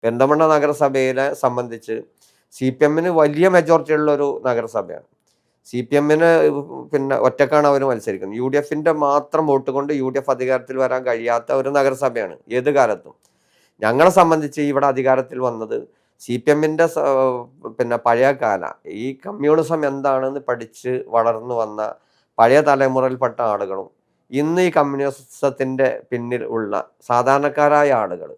പെരിന്തൽമണ്ണ നഗരസഭയിലെ സംബന്ധിച്ച് CPM-ന് വലിയ മെജോറിറ്റി ഉള്ളൊരു നഗരസഭയാണ്. CPM-ന് പിന്നെ ഒറ്റക്കാണ് അവർ മത്സരിക്കുന്നത്. UDF-ന്റെ മാത്രം വോട്ട് കൊണ്ട് UDF അധികാരത്തിൽ വരാൻ കഴിയാത്ത ഒരു നഗരസഭയാണ് ഏത് കാലത്തും. ഞങ്ങളെ സംബന്ധിച്ച് ഇവിടെ അധികാരത്തിൽ വന്നത് CPM-ന്റെ പിന്നെ പഴയ കാല ഈ കമ്മ്യൂണിസം എന്താണെന്ന് പഠിച്ച് വളർന്നു വന്ന പഴയ തലമുറയിൽപ്പെട്ട ആളുകളും ഇന്ന് ഈ കമ്മ്യൂണിസത്തിന്റെ പിന്നിൽ ഉള്ള സാധാരണക്കാരായ ആളുകൾ.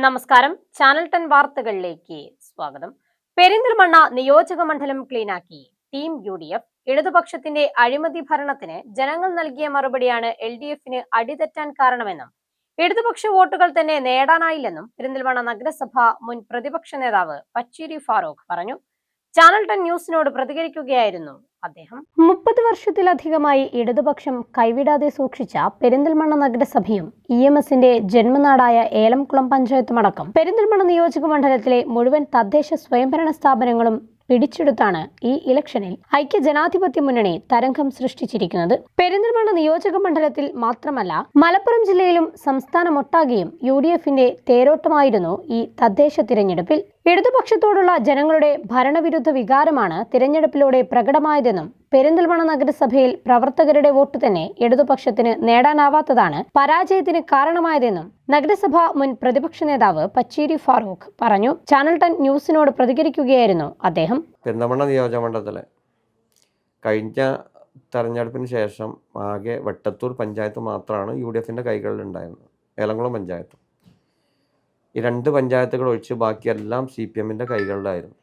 നമസ്കാരം, ചാനൽ 10 വാർത്തകളിലേക്ക് സ്വാഗതം. പെരിന്തൽമണ്ണ നിയോജക മണ്ഡലം ക്ലീനാക്കി ടീം UDF. ഇടതുപക്ഷത്തിന്റെ അഴിമതി ഭരണത്തിന് ജനങ്ങൾ നൽകിയ മറുപടിയാണ് LDF-ന് അടിതെറ്റാൻ കാരണമെന്നും ഇടതുപക്ഷ വോട്ടുകൾ തന്നെ നേടാനായില്ലെന്നും പെരിന്തൽമണ്ണ നഗരസഭ മുൻ പ്രതിപക്ഷ നേതാവ് പച്ചേരി ഫാറൂഖ് പറഞ്ഞു. ചാനൽ 10 ന്യൂസിനോട് പ്രതികരിക്കുകയായിരുന്നു അദ്ദേഹം. 30 വർഷത്തിലധികമായി ഇടതുപക്ഷം കൈവിടാതെ സൂക്ഷിച്ച പെരിന്തൽമണ്ണ നഗരസഭയും EMS-ന്റെ ജന്മനാടായ ഏലംകുളം പഞ്ചായത്തുമടക്കം പെരിന്തൽമണ്ണ നിയോജക മണ്ഡലത്തിലെ മുഴുവൻ തദ്ദേശ സ്വയംഭരണ സ്ഥാപനങ്ങളും പിടിച്ചെടുത്താണ് ഈ ഇലക്ഷനിൽ ഐക്യ ജനാധിപത്യ മുന്നണി തരംഗം സൃഷ്ടിച്ചിരിക്കുന്നത്. പെരിന്തൽമണ്ണ നിയോജക മണ്ഡലത്തിൽ മാത്രമല്ല, മലപ്പുറം ജില്ലയിലും സംസ്ഥാനമൊട്ടാകെയും UDF-ന്റെ തേരോട്ടമായിരുന്നു ഈ തദ്ദേശ തിരഞ്ഞെടുപ്പിൽ. ഇടതുപക്ഷത്തോടുള്ള ജനങ്ങളുടെ ഭരണവിരുദ്ധ വികാരമാണ് തിരഞ്ഞെടുപ്പിലൂടെ പ്രകടമായതെന്നും പെരിന്തൽമണ്ണ നഗരസഭയിൽ പ്രവർത്തകരുടെ വോട്ട് തന്നെ ഇടതുപക്ഷത്തിന് നേടാനാവാത്തതാണ് പരാജയത്തിന് കാരണമായതെന്നും നഗരസഭ മുൻ പ്രതിപക്ഷ നേതാവ് പച്ചേരി ഫാറൂഖ് പറഞ്ഞു. ചാനൽ 10 ന്യൂസിനോട് പ്രതികരിക്കുകയായിരുന്നു അദ്ദേഹം. പെരിന്തൽമണ്ണ നിയോജകമണ്ഡലത്തിലെ കഴിഞ്ഞ തെരഞ്ഞെടുപ്പിന് ശേഷം ആകെ വെട്ടത്തൂർ പഞ്ചായത്ത് മാത്രമാണ് UDF-ന്റെ കൈകളിൽ ഉണ്ടായിരുന്നത്. ഏലംകുളം പഞ്ചായത്ത്, ഈ 2 പഞ്ചായത്തുകൾ ഒഴിച്ച് ബാക്കിയെല്ലാം CPM-ന്റെ കൈകളിലായിരുന്നു.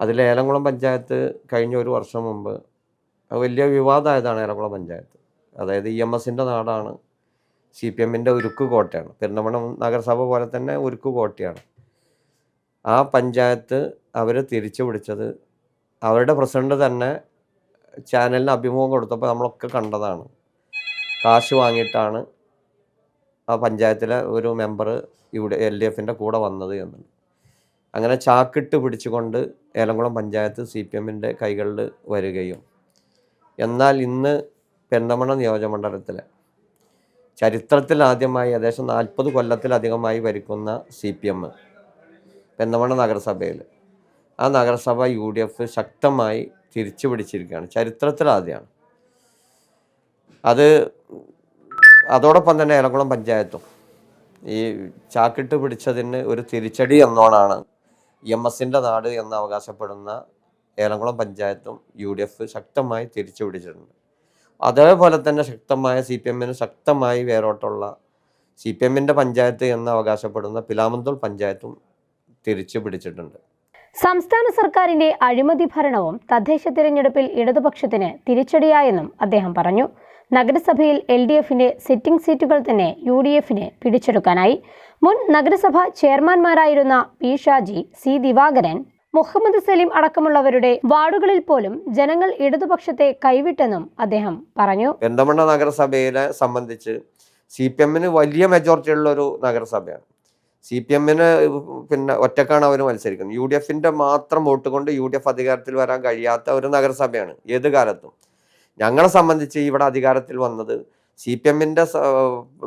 അതിൽ ഏലംകുളം പഞ്ചായത്ത് കഴിഞ്ഞ ഒരു വർഷം മുമ്പ് വലിയ വിവാദമായതാണ്. ഏലംകുളം പഞ്ചായത്ത് അതായത് EMS-ന്റെ നാടാണ്, CPM-ന്റെ ഉരുക്ക് കോട്ടയാണ്. പെരിന്തൽമണ്ണ നഗരസഭ പോലെ തന്നെ ഉരുക്ക് കോട്ടയാണ്. ആ പഞ്ചായത്ത് അവർ തിരിച്ചു പിടിച്ചത് അവരുടെ പ്രസിഡന്റ് തന്നെ ചാനലിന് അഭിമുഖം കൊടുത്തപ്പോൾ നമ്മളൊക്കെ കണ്ടതാണ്. കാശ് വാങ്ങിയിട്ടാണ് ആ പഞ്ചായത്തിലെ ഒരു മെമ്പർ ഇവിടെ LDF-ന്റെ കൂടെ വന്നത് എന്നുണ്ട്. അങ്ങനെ ചാക്കിട്ട് പിടിച്ചുകൊണ്ട് ഏലംകുളം പഞ്ചായത്ത് CPM-ന്റെ കൈകളിൽ വരികയും, എന്നാൽ ഇന്ന് പെരിന്തൽമണ്ണ നിയോജകമണ്ഡലത്തിലെ ചരിത്രത്തിൽ ആദ്യമായി ഏകദേശം 40 കൊല്ലത്തിലധികമായി ഭരിക്കുന്ന CPM പെരിന്തൽമണ്ണ നഗരസഭയിൽ, ആ നഗരസഭ UDF ശക്തമായി തിരിച്ചു പിടിച്ചിരിക്കുകയാണ്. ചരിത്രത്തിലാദ്യമാണ് അത്. അതോടൊപ്പം തന്നെ ഏലംകുളം പഞ്ചായത്തും ഈ ചാക്കിട്ട് പിടിച്ചതിന് ഒരു തിരിച്ചടി എന്നോണാണ് EMS-ന്റെ നാട് എന്ന് അവകാശപ്പെടുന്ന ഏലംകുളം പഞ്ചായത്തും UDF ശക്തമായി തിരിച്ചു പിടിച്ചിട്ടുണ്ട്. അതേപോലെ തന്നെ ശക്തമായ CPM-ന് ശക്തമായി വേരോട്ടുള്ള CPM-ന്റെ പഞ്ചായത്ത് എന്ന് അവകാശപ്പെടുന്ന പിലാമന്തൂർ പഞ്ചായത്തും തിരിച്ചു പിടിച്ചിട്ടുണ്ട്. സംസ്ഥാന സർക്കാരിന്റെ അഴിമതി ഭരണവും തദ്ദേശ തിരഞ്ഞെടുപ്പിൽ ഇടതുപക്ഷത്തിന് തിരിച്ചടിയായെന്നും അദ്ദേഹം പറഞ്ഞു. നഗരസഭയിൽ LDF-ന്റെ സിറ്റിംഗ് സീറ്റുകൾ തന്നെ UDF-ന് പിടിച്ചെടുക്കാനായി. മുൻ നഗരസഭ ചെയർമാൻമാരായിരുന്ന P. ഷാജി, C. ദിവാകരൻ, മുഹമ്മദ് സലീം അടക്കമുള്ളവരുടെ വാർഡുകളിൽ പോലും ജനങ്ങൾ ഇടതുപക്ഷത്തെ കൈവിട്ടെന്നും അദ്ദേഹം പറഞ്ഞു. പെരിന്തൽമണ്ണ നഗരസഭയിലെ സംബന്ധിച്ച് CPM-ന് വലിയ മെജോറിറ്റി ഉള്ളൊരു നഗരസഭയാണ്. CPM-ന് പിന്നെ ഒറ്റക്കാണ് അവർ മത്സരിക്കുന്നത്. UDF-ന്റെ മാത്രം വോട്ട് കൊണ്ട് UDF അധികാരത്തിൽ വരാൻ കഴിയാത്ത ഒരു നഗരസഭയാണ് ഏത് കാലത്തും. ഞങ്ങളെ സംബന്ധിച്ച് ഇവിടെ അധികാരത്തിൽ വന്നത് CPM-ന്റെ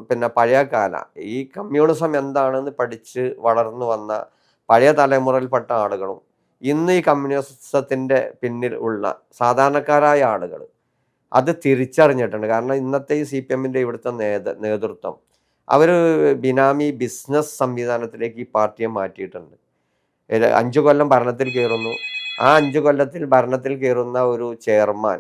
പിന്നെ പഴയ കാല ഈ കമ്മ്യൂണിസം എന്താണെന്ന് പഠിച്ച് വളർന്നു വന്ന പഴയ തലമുറയിൽപ്പെട്ട ആളുകളും ഇന്ന് ഈ കമ്മ്യൂണിസത്തിന്റെ പിന്നിൽ ഉള്ള സാധാരണക്കാരായ ആളുകൾ അത് തിരിച്ചറിഞ്ഞിട്ടുണ്ട്. കാരണം ഇന്നത്തെ ഈ CPM-ന്റെ ഇവിടുത്തെ നേതൃത്വം അവർ ബിനാമി ബിസിനസ് സംവിധാനത്തിലേക്ക് ഈ പാർട്ടിയെ മാറ്റിയിട്ടുണ്ട്. 5 കൊല്ലം ഭരണത്തിൽ കയറുന്നു. ആ 5 കൊല്ലത്തിൽ ഭരണത്തിൽ കയറുന്ന ഒരു ചെയർമാൻ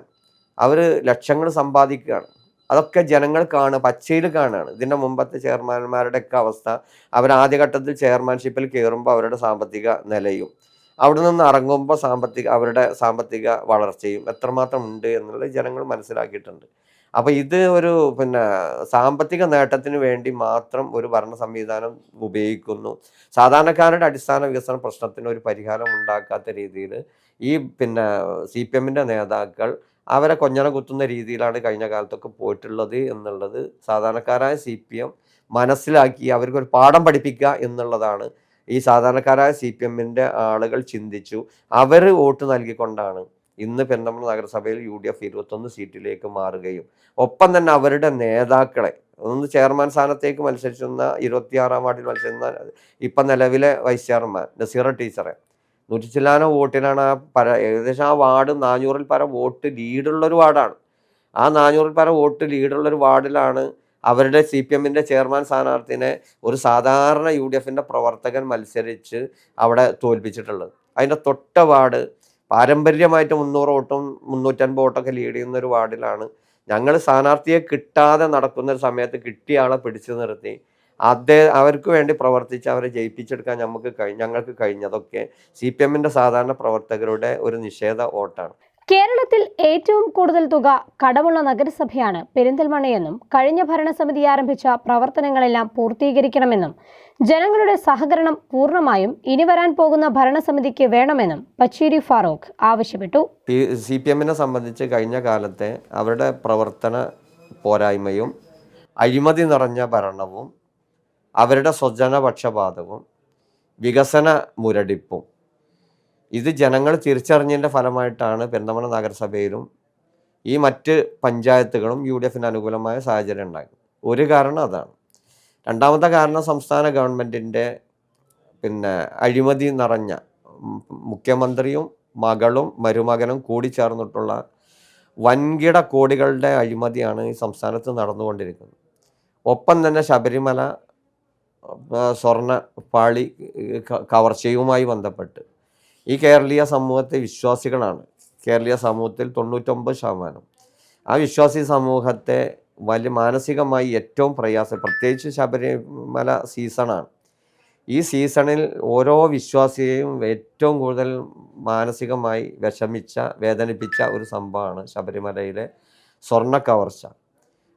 അവർ ലക്ഷങ്ങൾ സമ്പാദിക്കുകയാണ്. അതൊക്കെ ജനങ്ങൾ പച്ചയിൽ കാണുകയാണ്. ഇതിൻ്റെ മുമ്പത്തെ ചെയർമാൻമാരുടെയൊക്കെ അവസ്ഥ, അവർ ആദ്യഘട്ടത്തിൽ ചെയർമാൻഷിപ്പിൽ കയറുമ്പോൾ അവരുടെ സാമ്പത്തിക നിലയും അവിടെ നിന്ന് ഇറങ്ങുമ്പോൾ അവരുടെ സാമ്പത്തിക വളർച്ചയും എത്രമാത്രം ഉണ്ട് എന്നുള്ളത് ജനങ്ങൾ മനസ്സിലാക്കിയിട്ടുണ്ട്. അപ്പോൾ ഇത് ഒരു സാമ്പത്തിക നേട്ടത്തിന് വേണ്ടി മാത്രം ഒരു ഭരണ സംവിധാനം ഉപയോഗിക്കുന്നു. സാധാരണക്കാരുടെ അടിസ്ഥാന വികസന പ്രശ്നത്തിന് ഒരു പരിഹാരം ഉണ്ടാക്കാത്ത രീതിയിൽ ഈ CPM-ന്റെ നേതാക്കൾ അവരെ കൊഞ്ഞണ കുത്തുന്ന രീതിയിലാണ് കഴിഞ്ഞ കാലത്തൊക്കെ പോയിട്ടുള്ളത് എന്നുള്ളത് സാധാരണക്കാരായ CPM മനസ്സിലാക്കി അവർക്കൊരു പാഠം പഠിപ്പിക്കുക എന്നുള്ളതാണ് ഈ സാധാരണക്കാരായ CPM-ന്റെ ആളുകൾ ചിന്തിച്ചു. അവർ വോട്ട് നൽകിക്കൊണ്ടാണ് ഇന്ന് പെരിന്തൽമണ്ണ നഗരസഭയിൽ UDF 21 സീറ്റിലേക്ക് മാറുകയും ഒപ്പം തന്നെ അവരുടെ നേതാക്കളെ ഒന്ന് ചെയർമാൻ സ്ഥാനത്തേക്ക് മത്സരിച്ചിരുന്ന 26-ാം വാർഡിൽ മത്സരിക്കുന്ന ഇപ്പം നിലവിലെ വൈസ് ചെയർമാൻ നസീറ ടീച്ചറെ 100 ചില്ലാനോ വോട്ടിനാണ് ഏകദേശം ആ വാർഡ് 400-ൽ പരം വോട്ട് ലീഡുള്ളൊരു വാർഡാണ്. ആ 400-ൽ പരം വോട്ട് ലീഡുള്ളൊരു വാർഡിലാണ് അവരുടെ CPM-ൻ്റെ ചെയർമാൻ സ്ഥാനാർത്ഥിനെ ഒരു സാധാരണ UDF-ൻ്റെ പ്രവർത്തകൻ മത്സരിച്ച് അവിടെ തോൽപ്പിച്ചിട്ടുള്ളത്. അതിൻ്റെ തൊട്ട വാർഡ് പാരമ്പര്യമായിട്ട് 300 വോട്ടും 350 വോട്ടൊക്കെ ലീഡ് ചെയ്യുന്ന ഒരു വാർഡിലാണ് ഞങ്ങൾ സ്ഥാനാർത്ഥിയെ കിട്ടാതെ നടക്കുന്ന ഒരു സമയത്ത് കിട്ടിയ ആളെ പിടിച്ചു നിർത്തി അവർക്ക് വേണ്ടി പ്രവർത്തിച്ച് അവരെ ജയിപ്പിച്ചെടുക്കാൻ ഞങ്ങൾക്ക് കഴിഞ്ഞതൊക്കെ CPM-ൻ്റെ സാധാരണ പ്രവർത്തകരുടെ ഒരു നിഷേധ വോട്ടാണ്. കേരളത്തിൽ ഏറ്റവും കൂടുതൽ തുക കടമുള്ള നഗരസഭയാണ് പെരിന്തൽമണ്ണയെന്നും കഴിഞ്ഞ ഭരണസമിതി ആരംഭിച്ച പ്രവർത്തനങ്ങളെല്ലാം പൂർത്തീകരിക്കണമെന്നും ജനങ്ങളുടെ സഹകരണം പൂർണ്ണമായും ഇനി വരാൻ പോകുന്ന ഭരണസമിതിക്ക് വേണമെന്നും പച്ചേരി ഫാറൂഖ് ആവശ്യപ്പെട്ടു. CPM-നെ സംബന്ധിച്ച് കഴിഞ്ഞ കാലത്തെ അവരുടെ പ്രവർത്തന പോരായ്മയും അഴിമതി നിറഞ്ഞ ഭരണവും അവരുടെ സ്വജനപക്ഷപാതവും വികസന മുരടിപ്പും ഇത് ജനങ്ങൾ തിരിച്ചറിഞ്ഞതിൻ്റെ ഫലമായിട്ടാണ് പെരിന്തൽമണ്ണ നഗരസഭയിലും ഈ മറ്റ് പഞ്ചായത്തുകളും UDF-ന് അനുകൂലമായ സാഹചര്യം ഉണ്ടായത്. ഒരു കാരണം അതാണ്. രണ്ടാമത്തെ കാരണം സംസ്ഥാന ഗവൺമെൻറ്റിൻ്റെ അഴിമതി നിറഞ്ഞ മുഖ്യമന്ത്രിയും മകളും മരുമകനും കൂടി ചേർന്നിട്ടുള്ള വൻകിട കോടികളുടെ അഴിമതിയാണ് ഈ സംസ്ഥാനത്ത് നടന്നുകൊണ്ടിരിക്കുന്നത്. ഒപ്പം തന്നെ ശബരിമല സ്വർണ്ണ പാളി കവർച്ചയുമായി ബന്ധപ്പെട്ട് ഈ കേരളീയ സമൂഹത്തെ വിശ്വാസികളാണ്. കേരളീയ സമൂഹത്തിൽ 99% ആ വിശ്വാസി സമൂഹത്തെ മാനസികമായി ഏറ്റവും പ്രത്യേകിച്ച് ശബരിമല സീസണാണ്. ഈ സീസണിൽ ഓരോ വിശ്വാസിയെയും ഏറ്റവും കൂടുതൽ മാനസികമായി വേദനിപ്പിച്ച ഒരു സംഭവമാണ് ശബരിമലയിലെ സ്വർണ്ണ കവർച്ച.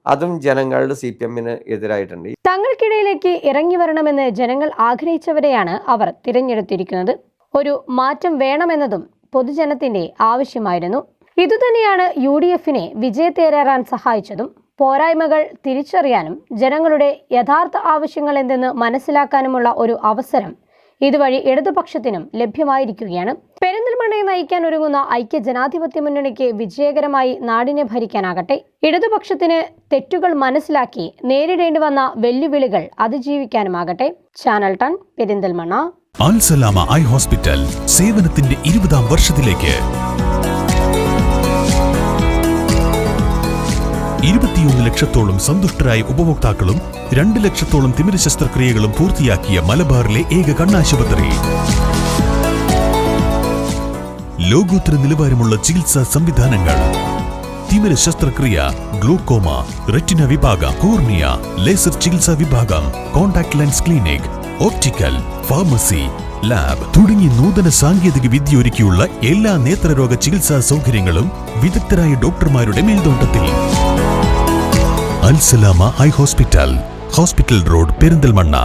അതും ജനങ്ങളുടെ CPM-ന് എതിരായിട്ടുണ്ട്. തങ്ങൾക്കിടയിലേക്ക് ഇറങ്ങി വരണമെന്ന് ജനങ്ങൾ ആഗ്രഹിച്ചവരെയാണ് അവർ തിരഞ്ഞെടുത്തിരിക്കുന്നത്. ഒരു മാറ്റം വേണമെന്നതും പൊതുജനത്തിന്റെ ആവശ്യമായിരുന്നു. ഇതുതന്നെയാണ് UDF-നെ വിജയത്തേറേറാൻ സഹായിച്ചതും പോരായ്മകൾ തിരിച്ചറിയാനും ജനങ്ങളുടെ യഥാർത്ഥ ആവശ്യങ്ങൾ എന്തെന്ന് മനസ്സിലാക്കാനുമുള്ള ഒരു അവസരം ഇതുവഴി ഇടതുപക്ഷത്തിനും ലഭ്യമായിരിക്കുകയാണ്. പെരിന്തൽമണ്ണയെ നയിക്കാൻ ഒരുങ്ങുന്ന ഐക്യ ജനാധിപത്യ മുന്നണിക്ക് വിജയകരമായി നാടിനെ ഭരിക്കാനാകട്ടെ. ഇടതുപക്ഷത്തിന് തെറ്റുകൾ മനസ്സിലാക്കി നേരിടേണ്ടി വന്ന വെല്ലുവിളികൾ അതിജീവിക്കാനുമാകട്ടെ. Channel 10 Perinthalmanna. Alsalama eye hospital സേവനത്തിന്റെ 20-ാം വർഷത്തിലേക്ക് 21 ലക്ഷത്തോളം സന്തുഷ്ടരായ ഉപഭോക്താക്കളും 2 ലക്ഷത്തോളം തിമിര ശസ്ത്രക്രിയകളും പൂർത്തിയാക്കിയ മലബാറിലെ ഏക കണ്ണാശുപത്രി. ലോകോത്തര നിലവാരമുള്ള ചികിത്സാ സംവിധാനങ്ങൾ, തിമിര ശസ്ത്രക്രിയ, ഗ്ലൂക്കോമ, റെറ്റിന വിഭാഗം, കോർണിയ, ലേസർ ചികിത്സാ വിഭാഗം, contact lens clinic, optical, pharmacy, lab തുടങ്ങി നൂതന സാങ്കേതിക വിദ്യ ഒരുക്കിയുള്ള എല്ലാ നേത്രരോഗ ചികിത്സാ സൗകര്യങ്ങളും വിദഗ്ധരായ ഡോക്ടർമാരുടെ മേൽനോട്ടത്തിൽ. Al Salama eye hospital, hospital road, Perinthalmanna.